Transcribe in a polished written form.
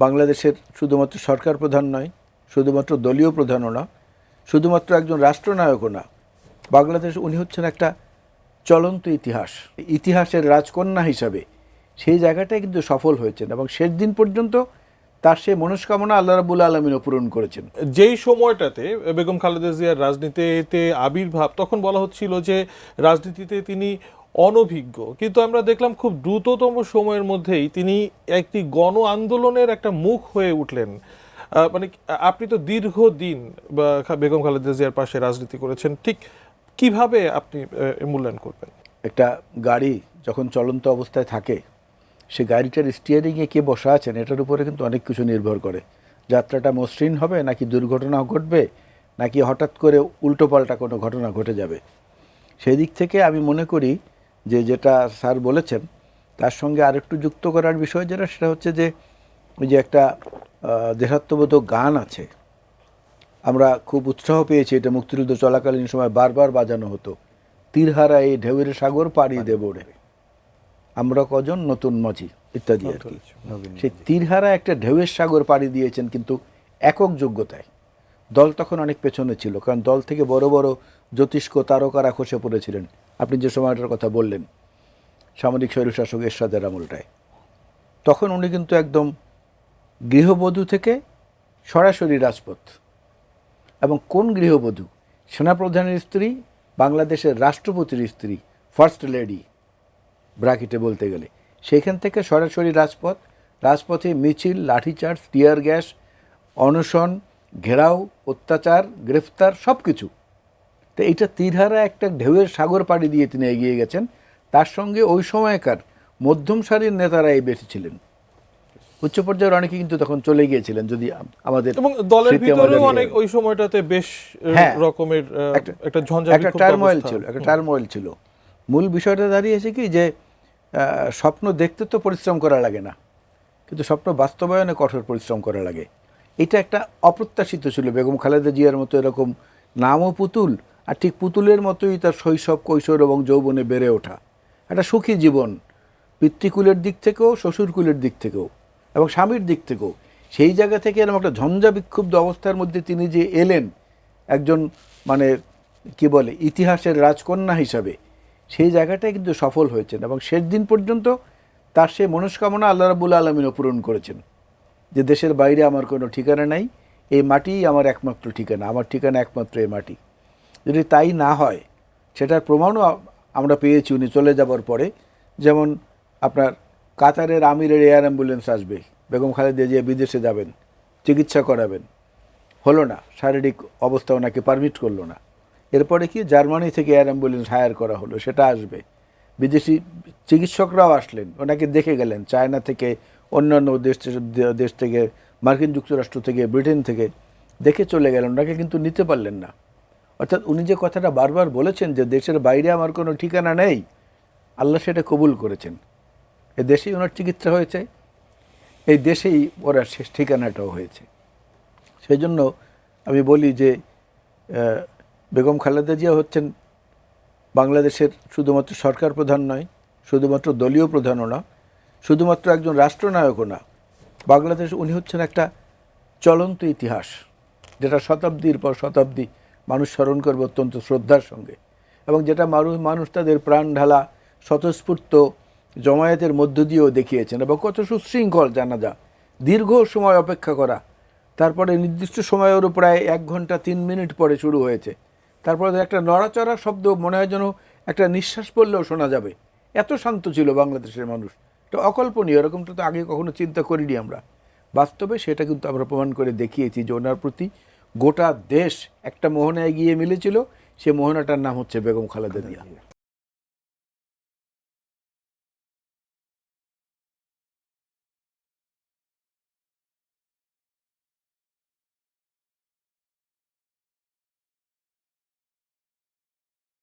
বাংলাদেশের শুধুমাত্র সরকার প্রধান নয়, শুধুমাত্র দলীয় প্রধানও না, শুধুমাত্র একজন রাষ্ট্রনায়কও না, বাংলাদেশ উনি হচ্ছেন একটা চলন্ত ইতিহাস, ইতিহাসের রাজকন্যা হিসাবে সেই জায়গাটায় কিন্তু সফল হয়েছেন এবং শেষ দিন পর্যন্ত তার সেই মনস্কামনা আল্লাহ রাব্বুল আলামিনও পূরণ করেছেন। যেই সময়টাতে বেগম খালেদা জিয়ার রাজনীতিতে আবির্ভাব, তখন বলা হচ্ছিল যে রাজনীতিতে তিনি অনভিজ্ঞ, কিন্তু আমরা দেখলাম খুব দ্রুততম সময়ের মধ্যেই তিনি একটি গণ আন্দোলনের একটা মুখ হয়ে উঠলেন। মানে আপনি তো দীর্ঘদিন বেগম খালেদা জিয়ার পাশে রাজনীতি করেছেন, ঠিক কিভাবে আপনি মূল্যায়ন করবেন? একটা গাড়ি যখন চলন্ত অবস্থায় থাকে, সে গাড়িটার স্টিয়ারিংয়ে কে বসা আছেন এটার উপরে কিন্তু অনেক কিছু নির্ভর করে। যাত্রাটা মসৃণ হবে নাকি দুর্ঘটনা ঘটবে, নাকি হঠাৎ করে উল্টোপাল্টা কোনো ঘটনা ঘটে যাবে। সেই দিক থেকে আমি মনে করি যে যেটা স্যার বলেছেন তার সঙ্গে আরেকটু যুক্ত করার বিষয় যেটা, সেটা হচ্ছে যে ওই যে একটা দেশাত্মবোধক গান আছে, আমরা খুব উৎসাহ পেয়েছি, এটা মুক্তিযুদ্ধ চলাকালীন সময় বারবার বাজানো হতো, তীরহারা এই ঢেউয়ের সাগর পাড়ি দেব রে, আমরা কজন নতুন মাঝি ইত্যাদি আর কি। সেই তীরহারা একটা ঢেউয়ের সাগর পাড়ি দিয়েছেন কিন্তু একক যোগ্যতায়। দল তখন অনেক পেছনে ছিল, কারণ দল থেকে বড় বড় জ্যোতিষ্ক তারকারা খসে পড়েছিলেন। আপনি যে সময়টার কথা বললেন, সামরিক স্বৈরশাসক এরশাদের আমলটায়, তখন উনি কিন্তু একদম গৃহবধূ থেকে সরাসরি রাজপথ। এবং কোন গৃহবধূ? সেনাপ্রধানের স্ত্রী, বাংলাদেশের রাষ্ট্রপতির স্ত্রী, ফার্স্ট লেডি ব্র্যাকেটে বলতে গেলে, সেইখান থেকে সরাসরি রাজপথ, রাজপথে মিছিল, লাঠিচার্জ, টিয়ার গ্যাস, অনশন, ঘেরাও, অত্যাচার, গ্রেফতার, সব কিছু। তো এইটা তীরহারা একটা ঢেউয়ের সাগর পাড়ি দিয়ে তিনি এগিয়ে গেছেন। তার সঙ্গে ওই সময়কার মধ্যম সারির নেতারাই বেশি ছিলেন, উচ্চ পর্যায়ের অনেকে কিন্তু তখন চলে গিয়েছিলেন। যদি আমাদের এবং দলের ভিতরেও অনেক ওই সময়টাতে বেশ রকমের একটা ঝঞ্ঝাট, একটা টার্মোয়েল ছিল। মূল বিষয়টা দাঁড়িয়েছে কি যে স্বপ্ন দেখতে তো পরিশ্রম করা লাগে না, কিন্তু স্বপ্ন বাস্তবায়নে কঠোর পরিশ্রম করা লাগে। এটা একটা অপ্রত্যাশিত ছিল বেগম খালেদা জিয়ার মতো এরকম নামও পুতুল, আর ঠিক পুতুলের মতোই তার শৈশব, কৈশোর এবং যৌবনে বেড়ে ওঠা, একটা সুখী জীবন পিতৃকুলের দিক থেকেও, শ্বশুরকুলের দিক থেকেও এবং স্বামীর দিক থেকেও। সেই জায়গা থেকে এরকম একটা ঝঞ্ঝা বিক্ষুব্ধ অবস্থার মধ্যে তিনি যে এলেন একজন মানে কি বলে ইতিহাসের রাজকন্যা হিসাবে, সেই জায়গাটায় কিন্তু সফল হয়েছেন এবং শেষ দিন পর্যন্ত তার সেই মনস্কামনা আল্লাহ রাব্বুল আলামিনও পূরণ করেছেন যে দেশের বাইরে আমার কোনো ঠিকানা নাই, এই মাটিই আমার একমাত্র ঠিকানা, আমার ঠিকানা একমাত্র এই মাটি। যদি তাই না হয়, সেটার প্রমাণও আমরা পেয়েছি উনি চলে যাবার পরে। যেমন আপনার কাতারের আমিরের এয়ার অ্যাম্বুলেন্স আসবে, বেগম খালেদা জিয়া বিদেশে যাবেন, চিকিৎসা করাবেন, হলো না, শারীরিক অবস্থা ওনাকে পারমিট করলো না। এরপরে কি জার্মানি থেকে এয়ার অ্যাম্বুলেন্স হায়ার করা হলো, সেটা আসবে। বিদেশি চিকিৎসকরাও আসলেন, ওনাকে দেখে গেলেন, চায়না থেকে, অন্যান্য দেশ থেকে, মার্কিন যুক্তরাষ্ট্র থেকে, ব্রিটেন থেকে দেখে চলে গেলেন, ওনাকে কিন্তু নিতে পারলেন না। অর্থাৎ উনি যে কথাটা বারবার বলেছেন যে দেশের বাইরে আমার কোনো ঠিকানা নেই, আল্লাহ সেটা কবুল করেছেন। এই দেশেই ওনার চিকিৎসা হয়েছে, এই দেশেই ওনার শেষ ঠিকানাটাও হয়েছে। সেই জন্য আমি বলি যে বেগম খালেদা জিয়া হচ্ছেন বাংলাদেশের শুধুমাত্র সরকার প্রধান নয়, শুধুমাত্র দলীয় প্রধানও না, শুধুমাত্র একজন রাষ্ট্রনায়কও না, বাংলাদেশ উনি হচ্ছেন একটা চলন্ত ইতিহাস, যেটা শতাব্দীর পর শতাব্দী মানুষ স্মরণ করবে অত্যন্ত শ্রদ্ধার সঙ্গে, এবং যেটা মানুষ তাদের প্রাণ ঢালা স্বতঃস্ফূর্ত জমায়েতের মধ্য দিয়েও দেখিয়েছেন। এবং কত সুশৃঙ্খল জানাজা, দীর্ঘ সময় অপেক্ষা করা, তারপরে নির্দিষ্ট সময়েরও প্রায় 1 ঘন্টা 3 মিনিট পরে শুরু হয়েছে, তারপরে একটা নড়াচড়ার শব্দ মনে হয় যেন একটা নিঃশ্বাস পড়লেও শোনা যাবে, এত শান্ত ছিল বাংলাদেশের মানুষ। এটা অকল্পনীয়, এরকমটা তো আগে কখনো চিন্তা করিনি আমরা। বাস্তবে সেটা কিন্তু আমরা প্রমাণ করে দেখিয়েছি যে ওনার প্রতি গোটা দেশ একটা মোহনায় গিয়ে মিলেছিল, সে মোহনাটার নাম হচ্ছে বেগম খালেদা জিয়া।